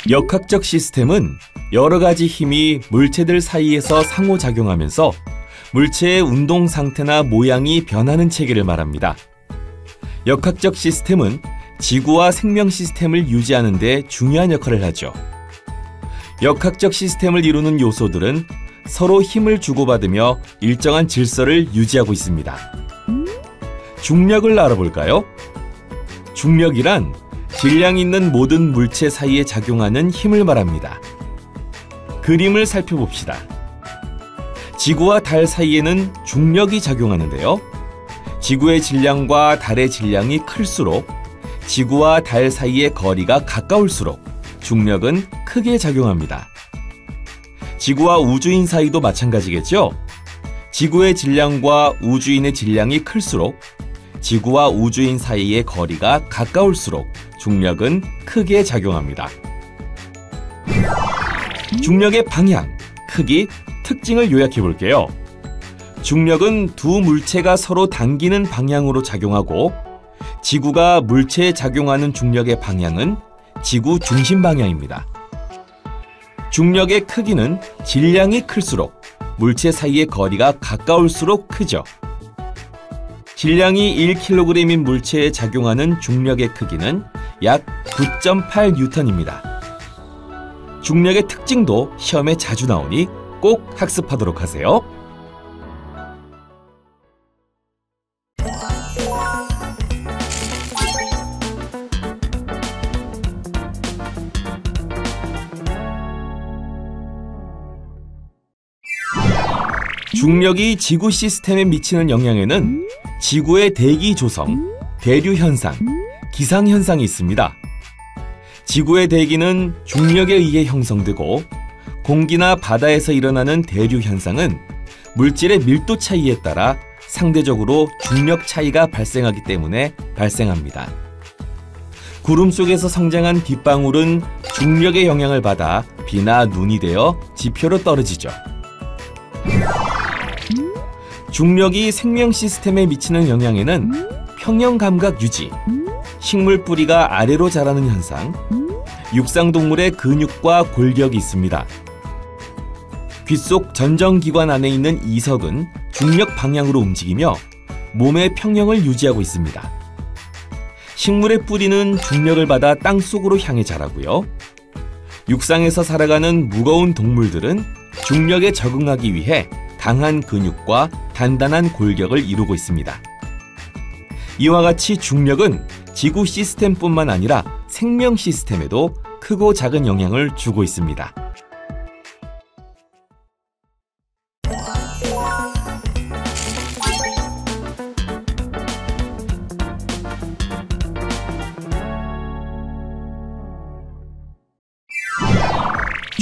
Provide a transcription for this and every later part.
역학적 시스템은 여러 가지 힘이 물체들 사이에서 상호작용하면서 물체의 운동 상태나 모양이 변하는 체계를 말합니다. 역학적 시스템은 지구와 생명 시스템을 유지하는 데 중요한 역할을 하죠. 역학적 시스템을 이루는 요소들은 서로 힘을 주고받으며 일정한 질서를 유지하고 있습니다. 중력을 알아볼까요? 중력이란 질량 있는 모든 물체 사이에 작용하는 힘을 말합니다. 그림을 살펴봅시다. 지구와 달 사이에는 중력이 작용하는데요. 지구의 질량과 달의 질량이 클수록 지구와 달 사이의 거리가 가까울수록 중력은 크게 작용합니다. 지구와 우주인 사이도 마찬가지겠죠? 지구의 질량과 우주인의 질량이 클수록 지구와 우주인 사이의 거리가 가까울수록 중력은 크게 작용합니다. 중력의 방향, 크기, 특징을 요약해 볼게요. 중력은 두 물체가 서로 당기는 방향으로 작용하고 지구가 물체에 작용하는 중력의 방향은 지구 중심 방향입니다. 중력의 크기는 질량이 클수록 물체 사이의 거리가 가까울수록 크죠. 질량이 1kg인 물체에 작용하는 중력의 크기는 약 9.8N입니다. 중력의 특징도 시험에 자주 나오니 꼭 학습하도록 하세요. 중력이 지구 시스템에 미치는 영향에는 지구의 대기 조성, 대류 현상, 기상 현상이 있습니다. 지구의 대기는 중력에 의해 형성되고 공기나 바다에서 일어나는 대류 현상은 물질의 밀도 차이에 따라 상대적으로 중력 차이가 발생하기 때문에 발생합니다. 구름 속에서 성장한 빗방울은 중력의 영향을 받아 비나 눈이 되어 지표로 떨어지죠. 중력이 생명 시스템에 미치는 영향에는 평형 감각 유지, 식물 뿌리가 아래로 자라는 현상, 육상동물의 근육과 골격이 있습니다. 귓속 전정기관 안에 있는 이석은 중력 방향으로 움직이며 몸의 평형을 유지하고 있습니다. 식물의 뿌리는 중력을 받아 땅속으로 향해 자라고요. 육상에서 살아가는 무거운 동물들은 중력에 적응하기 위해 강한 근육과 단단한 골격을 이루고 있습니다. 이와 같이 중력은 지구 시스템뿐만 아니라 생명 시스템에도 크고 작은 영향을 주고 있습니다.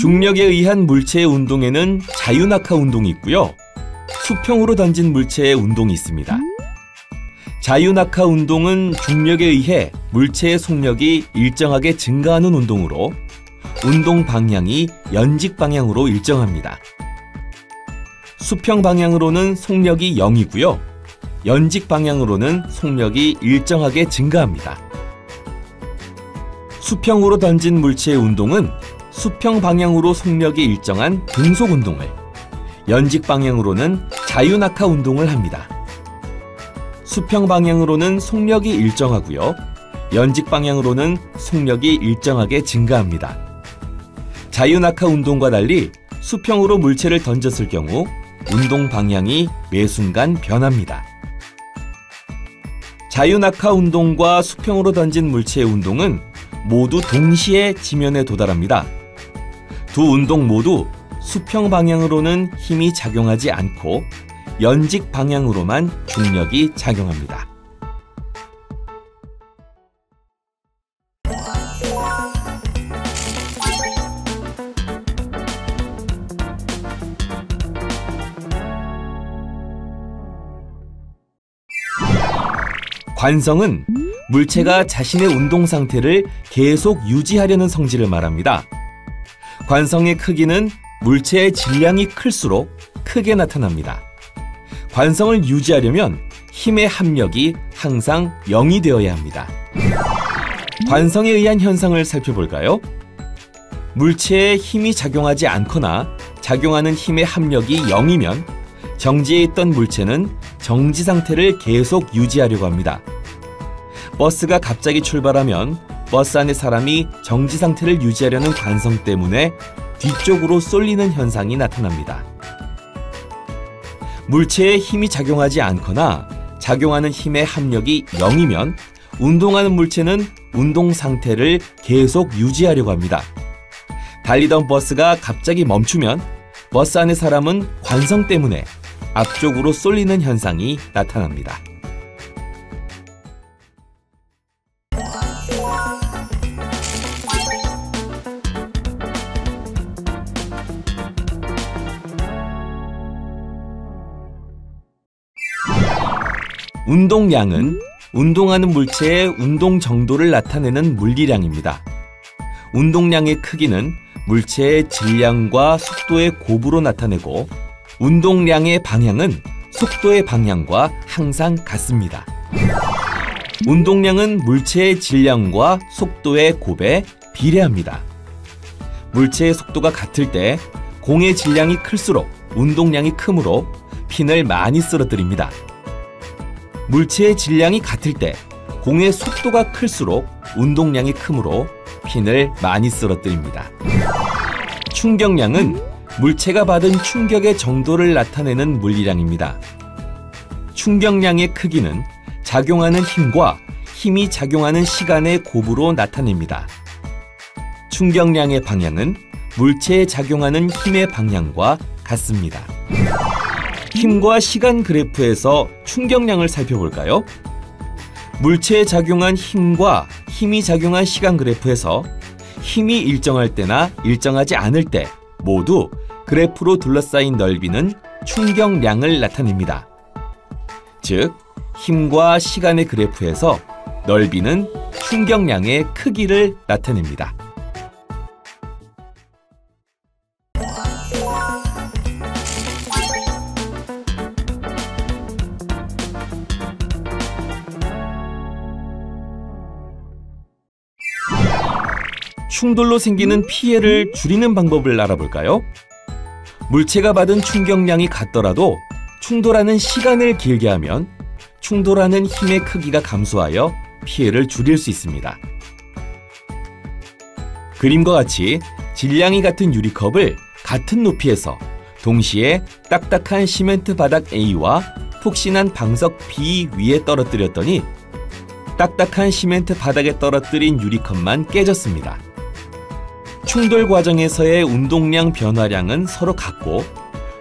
중력에 의한 물체의 운동에는 자유낙하 운동이 있고요. 수평으로 던진 물체의 운동이 있습니다. 자유낙하 운동은 중력에 의해 물체의 속력이 일정하게 증가하는 운동으로 운동 방향이 연직 방향으로 일정합니다. 수평 방향으로는 속력이 0이고요. 연직 방향으로는 속력이 일정하게 증가합니다. 수평으로 던진 물체의 운동은 수평 방향으로 속력이 일정한 등속 운동을, 연직 방향으로는 자유낙하 운동을 합니다. 수평 방향으로는 속력이 일정하고요. 연직 방향으로는 속력이 일정하게 증가합니다. 자유낙하 운동과 달리 수평으로 물체를 던졌을 경우 운동 방향이 매 순간 변합니다. 자유낙하 운동과 수평으로 던진 물체의 운동은 모두 동시에 지면에 도달합니다. 두 운동 모두 수평 방향으로는 힘이 작용하지 않고 연직 방향으로만 중력이 작용합니다. 관성은 물체가 자신의 운동 상태를 계속 유지하려는 성질을 말합니다. 관성의 크기는 물체의 질량이 클수록 크게 나타납니다. 관성을 유지하려면 힘의 합력이 항상 0이 되어야 합니다. 관성에 의한 현상을 살펴볼까요? 물체에 힘이 작용하지 않거나 작용하는 힘의 합력이 0이면 정지해 있던 물체는 정지 상태를 계속 유지하려고 합니다. 버스가 갑자기 출발하면 버스 안의 사람이 정지 상태를 유지하려는 관성 때문에 뒤쪽으로 쏠리는 현상이 나타납니다. 물체에 힘이 작용하지 않거나 작용하는 힘의 합력이 0이면 운동하는 물체는 운동 상태를 계속 유지하려고 합니다. 달리던 버스가 갑자기 멈추면 버스 안의 사람은 관성 때문에 앞쪽으로 쏠리는 현상이 나타납니다. 운동량은 운동하는 물체의 운동 정도를 나타내는 물리량입니다. 운동량의 크기는 물체의 질량과 속도의 곱으로 나타내고 운동량의 방향은 속도의 방향과 항상 같습니다. 운동량은 물체의 질량과 속도의 곱에 비례합니다. 물체의 속도가 같을 때 공의 질량이 클수록 운동량이 크므로 핀을 많이 쓰러뜨립니다. 물체의 질량이 같을 때 공의 속도가 클수록 운동량이 크므로 핀을 많이 쓰러뜨립니다. 충격량은 물체가 받은 충격의 정도를 나타내는 물리량입니다. 충격량의 크기는 작용하는 힘과 힘이 작용하는 시간의 곱으로 나타냅니다. 충격량의 방향은 물체에 작용하는 힘의 방향과 같습니다. 힘과 시간 그래프에서 충격량을 살펴볼까요? 물체에 작용한 힘과 힘이 작용한 시간 그래프에서 힘이 일정할 때나 일정하지 않을 때 모두 그래프로 둘러싸인 넓이는 충격량을 나타냅니다. 즉, 힘과 시간의 그래프에서 넓이는 충격량의 크기를 나타냅니다. 충돌로 생기는 피해를 줄이는 방법을 알아볼까요? 물체가 받은 충격량이 같더라도 충돌하는 시간을 길게 하면 충돌하는 힘의 크기가 감소하여 피해를 줄일 수 있습니다. 그림과 같이 질량이 같은 유리컵을 같은 높이에서 동시에 딱딱한 시멘트 바닥 A와 푹신한 방석 B 위에 떨어뜨렸더니 딱딱한 시멘트 바닥에 떨어뜨린 유리컵만 깨졌습니다. 충돌 과정에서의 운동량 변화량은 서로 같고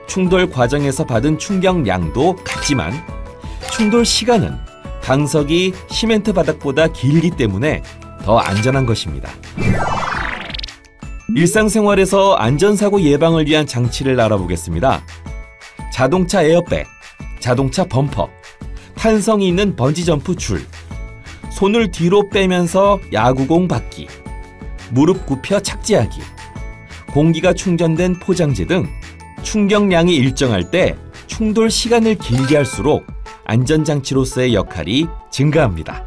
충돌 과정에서 받은 충격량도 같지만 충돌 시간은 방석이 시멘트 바닥보다 길기 때문에 더 안전한 것입니다. 일상생활에서 안전사고 예방을 위한 장치를 알아보겠습니다. 자동차 에어백, 자동차 범퍼, 탄성이 있는 번지점프 줄, 손을 뒤로 빼면서 야구공 받기, 무릎 굽혀 착지하기, 공기가 충전된 포장재 등 충격량이 일정할 때 충돌 시간을 길게 할수록 안전장치로서의 역할이 증가합니다.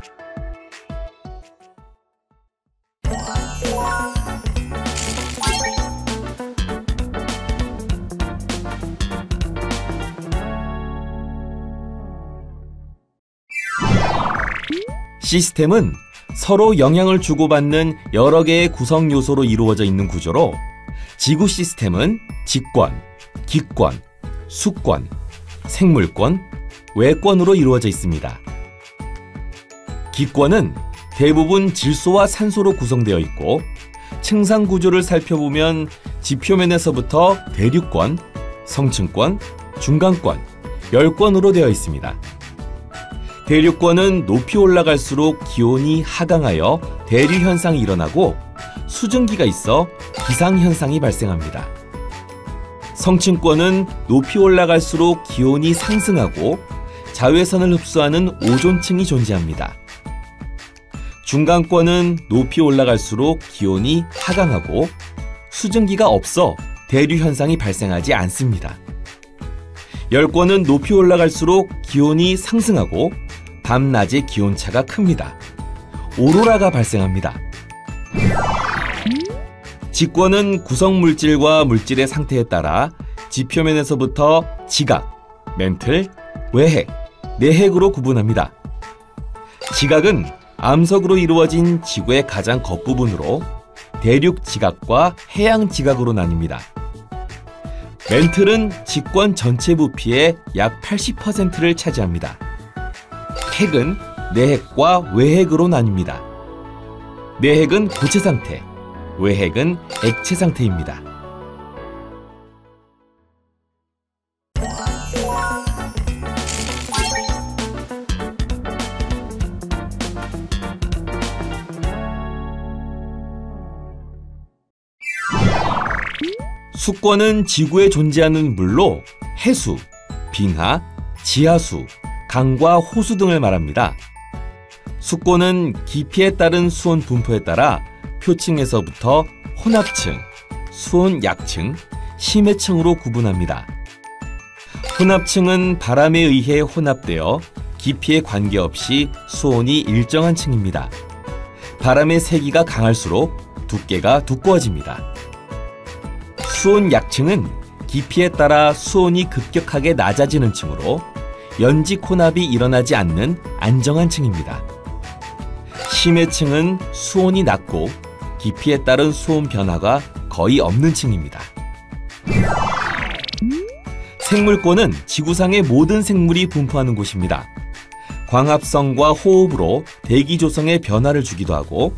시스템은 서로 영향을 주고받는 여러 개의 구성 요소로 이루어져 있는 구조로 지구 시스템은 직권, 기권, 수권, 생물권, 외권으로 이루어져 있습니다. 기권은 대부분 질소와 산소로 구성되어 있고 층상 구조를 살펴보면 지표면에서부터 대륙권, 성층권, 중간권, 열권으로 되어 있습니다. 대륙권은 높이 올라갈수록 기온이 하강하여 대류 현상이 일어나고 수증기가 있어 기상 현상이 발생합니다. 성층권은 높이 올라갈수록 기온이 상승하고 자외선을 흡수하는 오존층이 존재합니다. 중간권은 높이 올라갈수록 기온이 하강하고 수증기가 없어 대류 현상이 발생하지 않습니다. 열권은 높이 올라갈수록 기온이 상승하고 밤낮의 기온차가 큽니다. 오로라가 발생합니다. 직권은 구성 물질과 물질의 상태에 따라 지표면에서부터 지각, 멘틀, 외핵, 내핵으로 구분합니다. 지각은 암석으로 이루어진 지구의 가장 겉부분으로 대륙 지각과 해양 지각으로 나뉩니다. 멘틀은 직권 전체 부피의 약 80%를 차지합니다. 핵은 내핵과 외핵으로 나뉩니다. 내핵은 고체 상태, 외핵은 액체 상태입니다. 수권은 지구에 존재하는 물로 해수, 빙하, 지하수, 강과 호수 등을 말합니다. 수권은 깊이에 따른 수온 분포에 따라 표층에서부터 혼합층, 수온 약층, 심해층으로 구분합니다. 혼합층은 바람에 의해 혼합되어 깊이에 관계없이 수온이 일정한 층입니다. 바람의 세기가 강할수록 두께가 두꺼워집니다. 수온 약층은 깊이에 따라 수온이 급격하게 낮아지는 층으로 연직 혼합이 일어나지 않는 안정한 층입니다. 심해층은 수온이 낮고 깊이에 따른 수온 변화가 거의 없는 층입니다. 생물권은 지구상의 모든 생물이 분포하는 곳입니다. 광합성과 호흡으로 대기 조성에 변화를 주기도 하고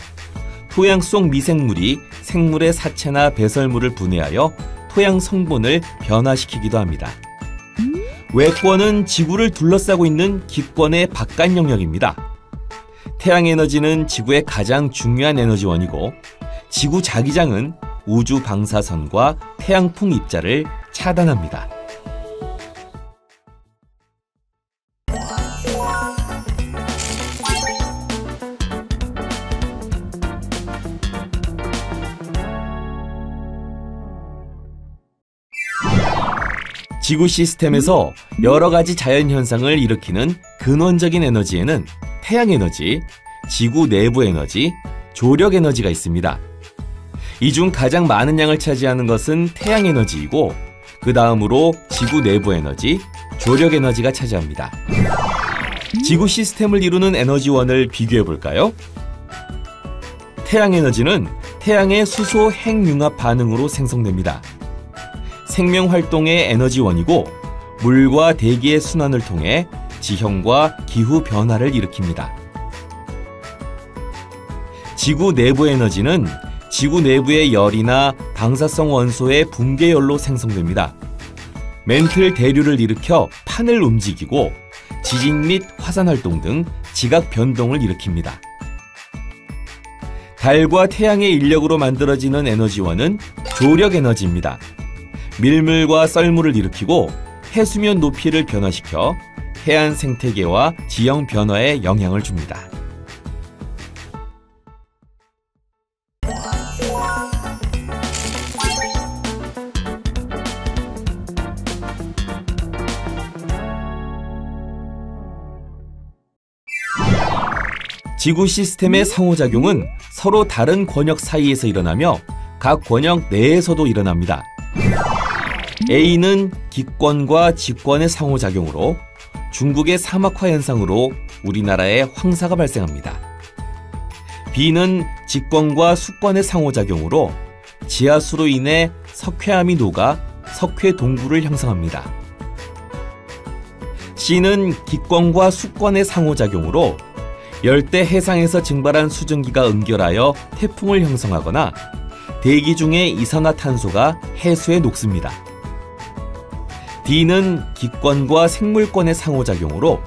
토양 속 미생물이 생물의 사체나 배설물을 분해하여 토양 성분을 변화시키기도 합니다. 외권은 지구를 둘러싸고 있는 기권의 바깥 영역입니다. 태양에너지는 지구의 가장 중요한 에너지원이고 지구 자기장은 우주 방사선과 태양풍 입자를 차단합니다. 지구 시스템에서 여러 가지 자연현상을 일으키는 근원적인 에너지에는 태양에너지, 지구 내부 에너지, 조력에너지가 있습니다. 이 중 가장 많은 양을 차지하는 것은 태양에너지이고 그 다음으로 지구 내부 에너지, 조력에너지가 차지합니다. 지구 시스템을 이루는 에너지원을 비교해 볼까요? 태양에너지는 태양의 수소 핵융합 반응으로 생성됩니다. 생명활동의 에너지원이고 물과 대기의 순환을 통해 지형과 기후 변화를 일으킵니다. 지구 내부 에너지는 지구 내부의 열이나 방사성 원소의 붕괴열로 생성됩니다. 멘틀 대류를 일으켜 판을 움직이고 지진 및 화산활동 등 지각 변동을 일으킵니다. 달과 태양의 인력으로 만들어지는 에너지원은 조력에너지입니다. 밀물과 썰물을 일으키고 해수면 높이를 변화시켜 해안 생태계와 지형 변화에 영향을 줍니다. 지구 시스템의 상호작용은 서로 다른 권역 사이에서 일어나며 각 권역 내에서도 일어납니다. A는 기권과 직권의 상호작용으로 중국의 사막화 현상으로 우리나라에 황사가 발생합니다. B는 직권과 수권의 상호작용으로 지하수로 인해 석회암이 녹아 석회 동굴을 형성합니다. C는 기권과 수권의 상호작용으로 열대 해상에서 증발한 수증기가 응결하여 태풍을 형성하거나 대기 중의 이산화탄소가 해수에 녹습니다. D는 기권과 생물권의 상호작용으로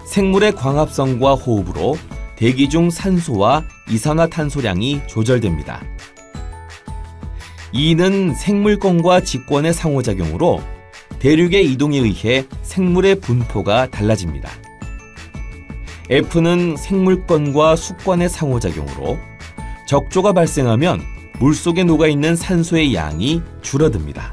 생물의 광합성과 호흡으로 대기 중 산소와 이산화탄소량이 조절됩니다. E는 생물권과 직권의 상호작용으로 대륙의 이동에 의해 생물의 분포가 달라집니다. F는 생물권과 수권의 상호작용으로 적조가 발생하면 물속에 녹아있는 산소의 양이 줄어듭니다.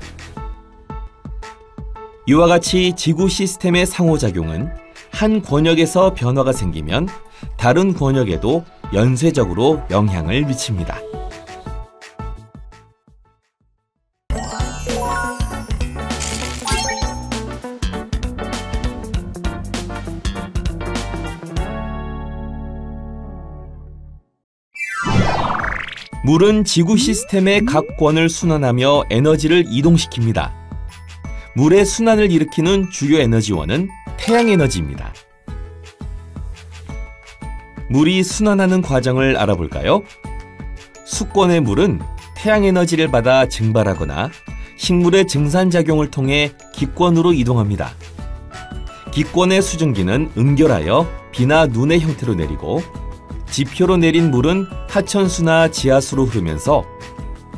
이와 같이 지구 시스템의 상호작용은 한 권역에서 변화가 생기면 다른 권역에도 연쇄적으로 영향을 미칩니다. 물은 지구 시스템의 각 권을 순환하며 에너지를 이동시킵니다. 물의 순환을 일으키는 주요 에너지원은 태양에너지입니다. 물이 순환하는 과정을 알아볼까요? 수권의 물은 태양에너지를 받아 증발하거나 식물의 증산작용을 통해 기권으로 이동합니다. 기권의 수증기는 응결하여 비나 눈의 형태로 내리고 지표로 내린 물은 하천수나 지하수로 흐르면서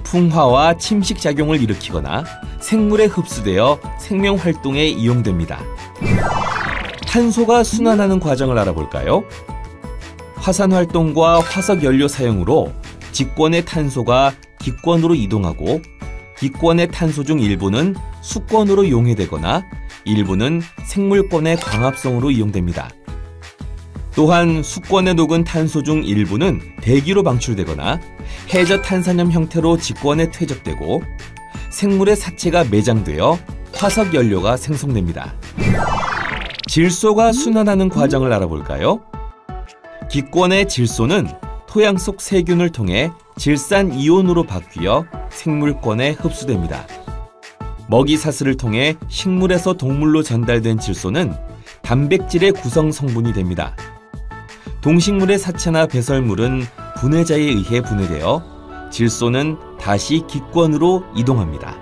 풍화와 침식작용을 일으키거나 생물에 흡수되어 생명활동에 이용됩니다. 탄소가 순환하는 과정을 알아볼까요? 화산활동과 화석연료 사용으로 직권의 탄소가 기권으로 이동하고 기권의 탄소 중 일부는 수권으로 용해되거나 일부는 생물권의 광합성으로 이용됩니다. 또한 수권에 녹은 탄소 중 일부는 대기로 방출되거나 해저 탄산염 형태로 직권에 퇴적되고 생물의 사체가 매장되어 화석연료가 생성됩니다. 질소가 순환하는 과정을 알아볼까요? 기권의 질소는 토양 속 세균을 통해 질산이온으로 바뀌어 생물권에 흡수됩니다. 먹이사슬을 통해 식물에서 동물로 전달된 질소는 단백질의 구성 성분이 됩니다. 동식물의 사체나 배설물은 분해자에 의해 분해되어 질소는 다시 기권으로 이동합니다.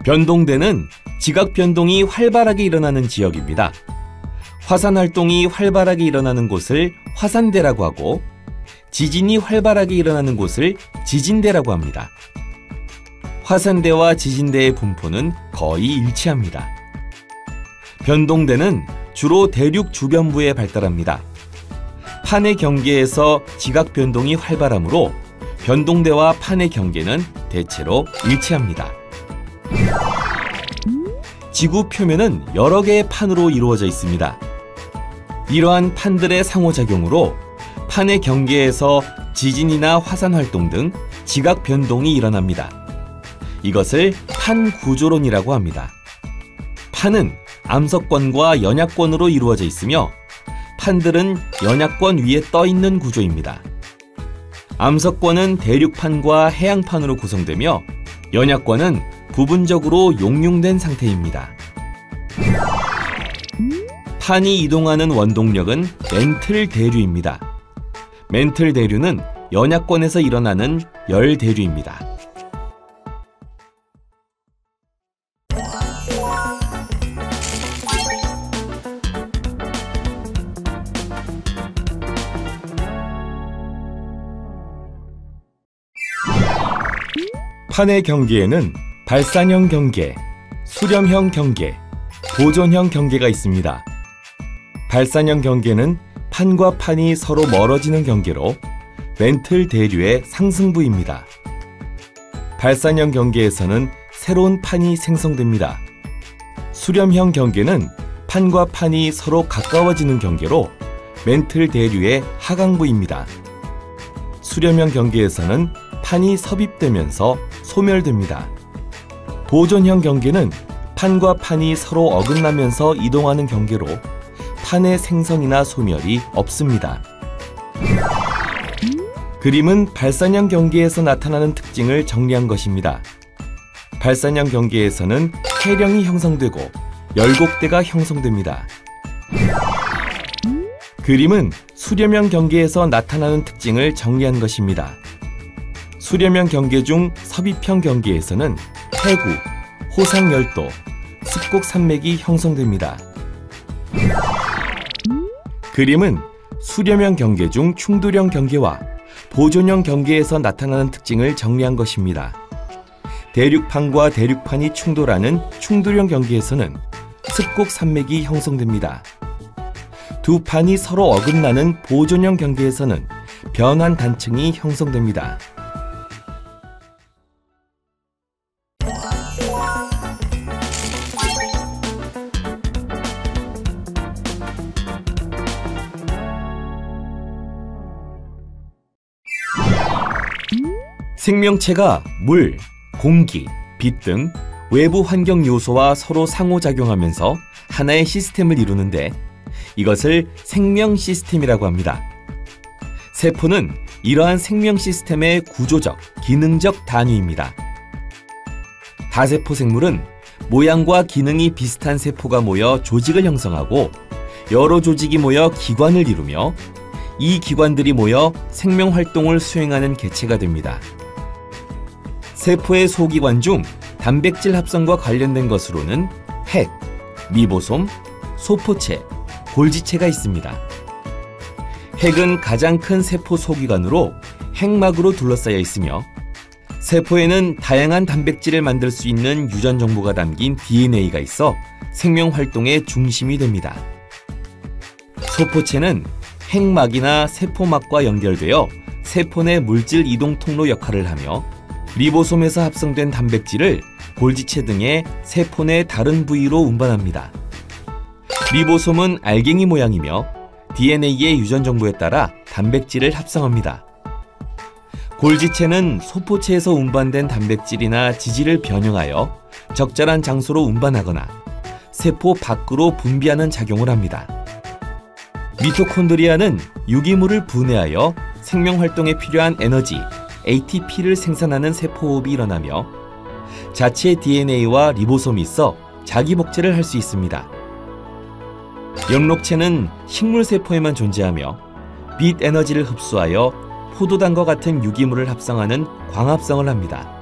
변동대는 지각 변동이 활발하게 일어나는 지역입니다. 화산 활동이 활발하게 일어나는 곳을 화산대라고 하고 지진이 활발하게 일어나는 곳을 지진대라고 합니다. 화산대와 지진대의 분포는 거의 일치합니다. 변동대는 주로 대륙 주변부에 발달합니다. 판의 경계에서 지각 변동이 활발하므로 변동대와 판의 경계는 대체로 일치합니다. 지구 표면은 여러 개의 판으로 이루어져 있습니다. 이러한 판들의 상호작용으로 판의 경계에서 지진이나 화산 활동 등 지각 변동이 일어납니다. 이것을 판구조론이라고 합니다. 판은 암석권과 연약권으로 이루어져 있으며 판들은 연약권 위에 떠 있는 구조입니다. 암석권은 대륙판과 해양판으로 구성되며 연약권은 부분적으로 용융된 상태입니다. 판이 이동하는 원동력은 멘틀 대류입니다. 멘틀 대류는 연약권에서 일어나는 열 대류입니다. 판의 경계에는 발산형 경계, 수렴형 경계, 보존형 경계가 있습니다. 발산형 경계는 판과 판이 서로 멀어지는 경계로 멘틀 대류의 상승부입니다. 발산형 경계에서는 새로운 판이 생성됩니다. 수렴형 경계는 판과 판이 서로 가까워지는 경계로 멘틀 대류의 하강부입니다. 수렴형 경계에서는 판이 섭입되면서 소멸됩니다. 보존형 경계는 판과 판이 서로 어긋나면서 이동하는 경계로 판의 생성이나 소멸이 없습니다. 그림은 발산형 경계에서 나타나는 특징을 정리한 것입니다. 발산형 경계에서는 해령이 형성되고 열곡대가 형성됩니다. 그림은 수렴형 경계에서 나타나는 특징을 정리한 것입니다. 수렴형 경계 중 섭입형 경계에서는 해구, 호상열도, 습곡산맥이 형성됩니다. 그림은 수렴형 경계 중 충돌형 경계와 보존형 경계에서 나타나는 특징을 정리한 것입니다. 대륙판과 대륙판이 충돌하는 충돌형 경계에서는 습곡산맥이 형성됩니다. 두 판이 서로 어긋나는 보존형 경계에서는 변환 단층이 형성됩니다. 생명체가 물, 공기, 빛 등 외부 환경 요소와 서로 상호작용하면서 하나의 시스템을 이루는데 이것을 생명 시스템이라고 합니다. 세포는 이러한 생명 시스템의 구조적, 기능적 단위입니다. 다세포 생물은 모양과 기능이 비슷한 세포가 모여 조직을 형성하고 여러 조직이 모여 기관을 이루며 이 기관들이 모여 생명 활동을 수행하는 개체가 됩니다. 세포의 소기관 중 단백질 합성과 관련된 것으로는 핵, 리보솜, 소포체, 골지체가 있습니다. 핵은 가장 큰 세포 소기관으로 핵막으로 둘러싸여 있으며 세포에는 다양한 단백질을 만들 수 있는 유전 정보가 담긴 DNA가 있어 생명 활동의 중심이 됩니다. 소포체는 핵막이나 세포막과 연결되어 세포 내 물질 이동 통로 역할을 하며 리보솜에서 합성된 단백질을 골지체 등의 세포 내 다른 부위로 운반합니다. 리보솜은 알갱이 모양이며 DNA의 유전 정보에 따라 단백질을 합성합니다. 골지체는 소포체에서 운반된 단백질이나 지질을 변형하여 적절한 장소로 운반하거나 세포 밖으로 분비하는 작용을 합니다. 미토콘드리아는 유기물을 분해하여 생명 활동에 필요한 에너지, ATP를 생산하는 세포호흡이 일어나며 자체 DNA와 리보솜이 있어 자기 복제를 할 수 있습니다. 영록체는 식물세포에만 존재하며 빛 에너지를 흡수하여 포도당과 같은 유기물을 합성하는 광합성을 합니다.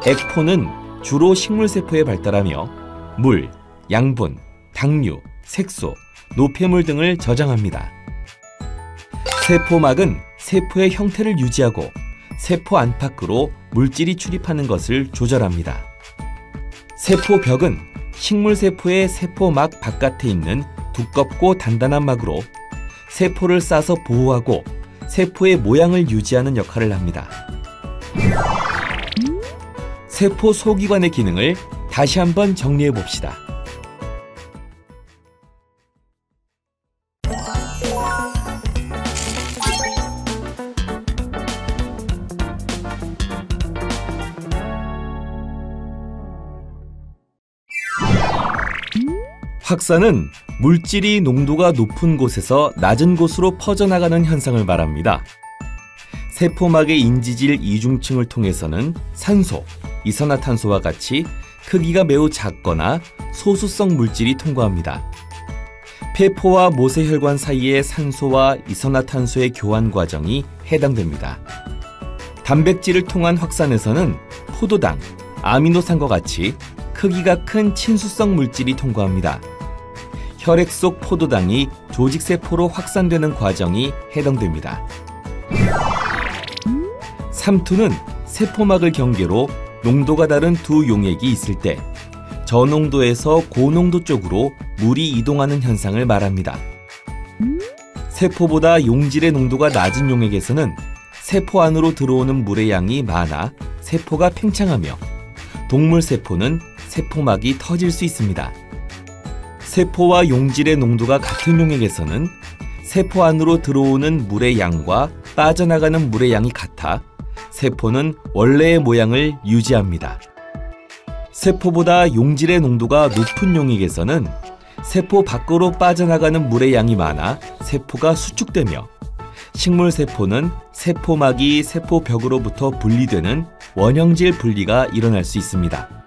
액포는 주로 식물세포에 발달하며 물, 양분, 당류, 색소, 노폐물 등을 저장합니다. 세포막은 세포의 형태를 유지하고 세포 안팎으로 물질이 출입하는 것을 조절합니다. 세포벽은 식물세포의 세포막 바깥에 있는 두껍고 단단한 막으로 세포를 싸서 보호하고 세포의 모양을 유지하는 역할을 합니다. 세포 소기관의 기능을 다시 한번 정리해 봅시다. 확산은 물질이 농도가 높은 곳에서 낮은 곳으로 퍼져나가는 현상을 말합니다. 세포막의 인지질 이중층을 통해서는 산소, 이산화탄소와 같이 크기가 매우 작거나 소수성 물질이 통과합니다. 폐포와 모세혈관 사이의 산소와 이산화탄소의 교환 과정이 해당됩니다. 단백질을 통한 확산에서는 포도당, 아미노산과 같이 크기가 큰 친수성 물질이 통과합니다. 혈액 속 포도당이 조직세포로 확산되는 과정이 해당됩니다. 삼투는 세포막을 경계로 농도가 다른 두 용액이 있을 때 저농도에서 고농도 쪽으로 물이 이동하는 현상을 말합니다. 세포보다 용질의 농도가 낮은 용액에서는 세포 안으로 들어오는 물의 양이 많아 세포가 팽창하며 동물세포는 세포막이 터질 수 있습니다. 세포와 용질의 농도가 같은 용액에서는 세포 안으로 들어오는 물의 양과 빠져나가는 물의 양이 같아 세포는 원래의 모양을 유지합니다. 세포보다 용질의 농도가 높은 용액에서는 세포 밖으로 빠져나가는 물의 양이 많아 세포가 수축되며 식물세포는 세포막이 세포벽으로부터 분리되는 원형질 분리가 일어날 수 있습니다.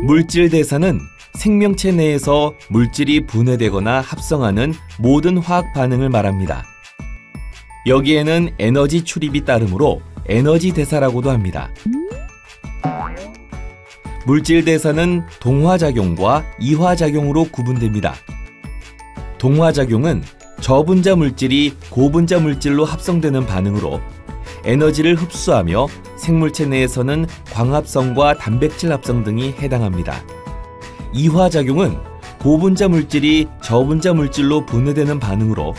물질 대사는 생명체 내에서 물질이 분해되거나 합성하는 모든 화학 반응을 말합니다. 여기에는 에너지 출입이 따르므로 에너지 대사라고도 합니다. 물질 대사는 동화작용과 이화작용으로 구분됩니다. 동화작용은 저분자 물질이 고분자 물질로 합성되는 반응으로 에너지를 흡수하며 생물체 내에서는 광합성과 단백질 합성 등이 해당합니다. 이화작용은 고분자 물질이 저분자 물질로 분해되는 반응으로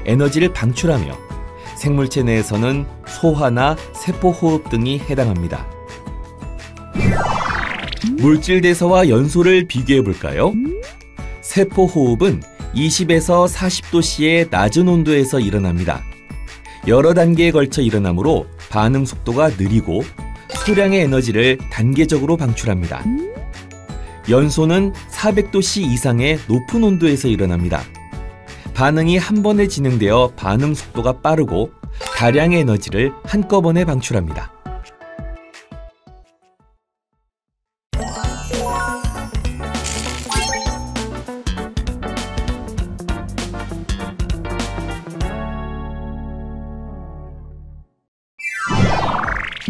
에너지를 방출하며 생물체 내에서는 소화나 세포호흡 등이 해당합니다. 물질 대사와 연소를 비교해 볼까요? 세포호흡은 20에서 40도씨의 낮은 온도에서 일어납니다. 여러 단계에 걸쳐 일어나므로 반응 속도가 느리고 소량의 에너지를 단계적으로 방출합니다. 연소는 400도씨 이상의 높은 온도에서 일어납니다. 반응이 한 번에 진행되어 반응 속도가 빠르고 다량의 에너지를 한꺼번에 방출합니다.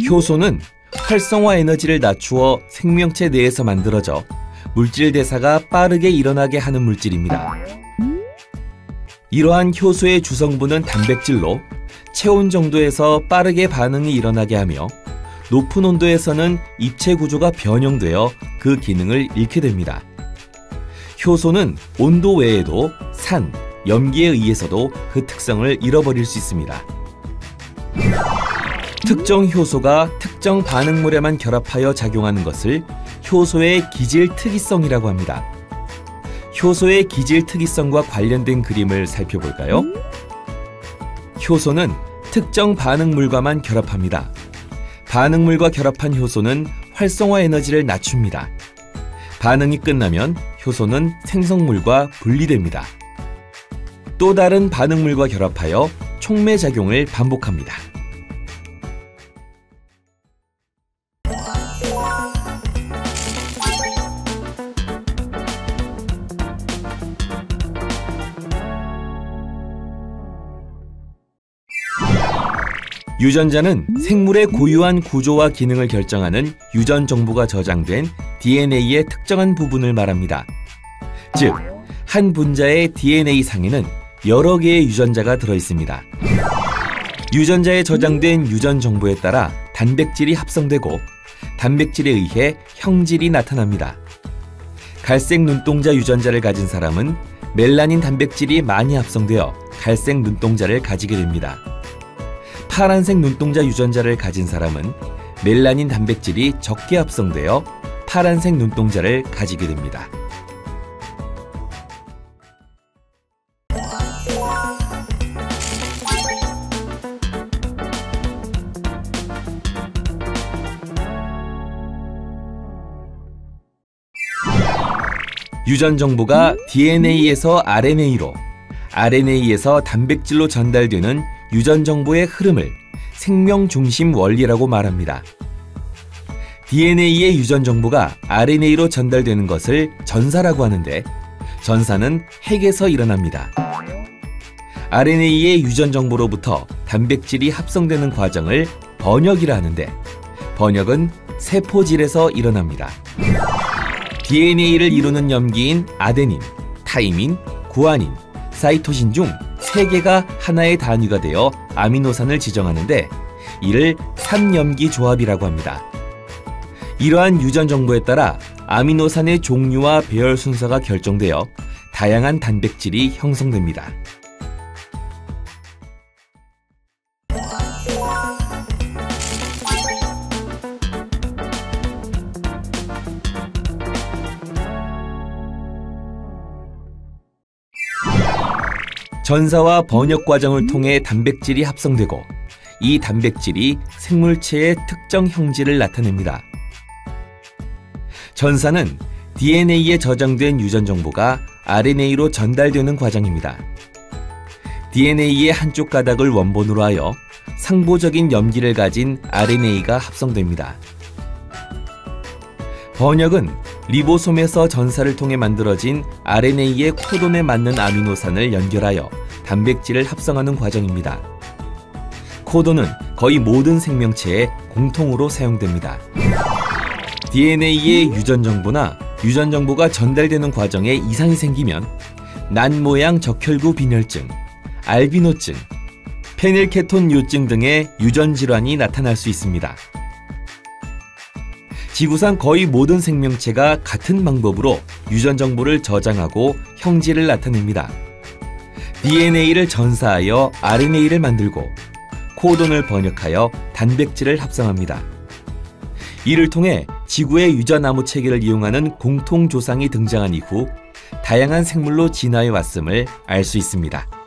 효소는 활성화 에너지를 낮추어 생명체 내에서 만들어져 물질 대사가 빠르게 일어나게 하는 물질입니다. 이러한 효소의 주성분은 단백질로 체온 정도에서 빠르게 반응이 일어나게 하며 높은 온도에서는 입체 구조가 변형되어 그 기능을 잃게 됩니다. 효소는 온도 외에도 산, 염기에 의해서도 그 특성을 잃어버릴 수 있습니다. 특정 효소가 특정 반응물에만 결합하여 작용하는 것을 효소의 기질 특이성이라고 합니다. 효소의 기질 특이성과 관련된 그림을 살펴볼까요? 효소는 특정 반응물과만 결합합니다. 반응물과 결합한 효소는 활성화 에너지를 낮춥니다. 반응이 끝나면 효소는 생성물과 분리됩니다. 또 다른 반응물과 결합하여 촉매작용을 반복합니다. 유전자는 생물의 고유한 구조와 기능을 결정하는 유전 정보가 저장된 DNA의 특정한 부분을 말합니다. 즉, 한 분자의 DNA 상에는 여러 개의 유전자가 들어있습니다. 유전자에 저장된 유전 정보에 따라 단백질이 합성되고 단백질에 의해 형질이 나타납니다. 갈색 눈동자 유전자를 가진 사람은 멜라닌 단백질이 많이 합성되어 갈색 눈동자를 가지게 됩니다. 파란색 눈동자 유전자를 가진 사람은 멜라닌 단백질이 적게 합성되어 파란색 눈동자를 가지게 됩니다. 유전 정보가 DNA에서 RNA로, RNA에서 단백질로 전달되는 유전 정보의 흐름을 생명 중심 원리라고 말합니다. DNA의 유전 정보가 RNA로 전달되는 것을 전사라고 하는데, 전사는 핵에서 일어납니다. RNA의 유전 정보로부터 단백질이 합성되는 과정을 번역이라 하는데, 번역은 세포질에서 일어납니다. DNA를 이루는 염기인 아데닌, 타이민, 구아닌, 사이토신 중 3개가 하나의 단위가 되어 아미노산을 지정하는데, 이를 3염기 조합이라고 합니다. 이러한 유전 정보에 따라 아미노산의 종류와 배열 순서가 결정되어 다양한 단백질이 형성됩니다. 전사와 번역 과정을 통해 단백질이 합성되고, 이 단백질이 생물체의 특정 형질을 나타냅니다. 전사는 DNA에 저장된 유전 정보가 RNA로 전달되는 과정입니다. DNA의 한쪽 가닥을 원본으로 하여 상보적인 염기를 가진 RNA가 합성됩니다. 번역은 리보솜에서 전사를 통해 만들어진 RNA의 코돈에 맞는 아미노산을 연결하여 단백질을 합성하는 과정입니다. 코돈은 거의 모든 생명체에 공통으로 사용됩니다. DNA의 유전 정보나 유전 정보가 전달되는 과정에 이상이 생기면 난 모양 적혈구 빈혈증, 알비노증, 페닐케톤 요증 등의 유전 질환이 나타날 수 있습니다. 지구상 거의 모든 생명체가 같은 방법으로 유전 정보를 저장하고 형질을 나타냅니다. DNA를 전사하여 RNA를 만들고, 코돈을 번역하여 단백질을 합성합니다. 이를 통해 지구의 유전나무 체계를 이용하는 공통조상이 등장한 이후 다양한 생물로 진화해 왔음을 알 수 있습니다.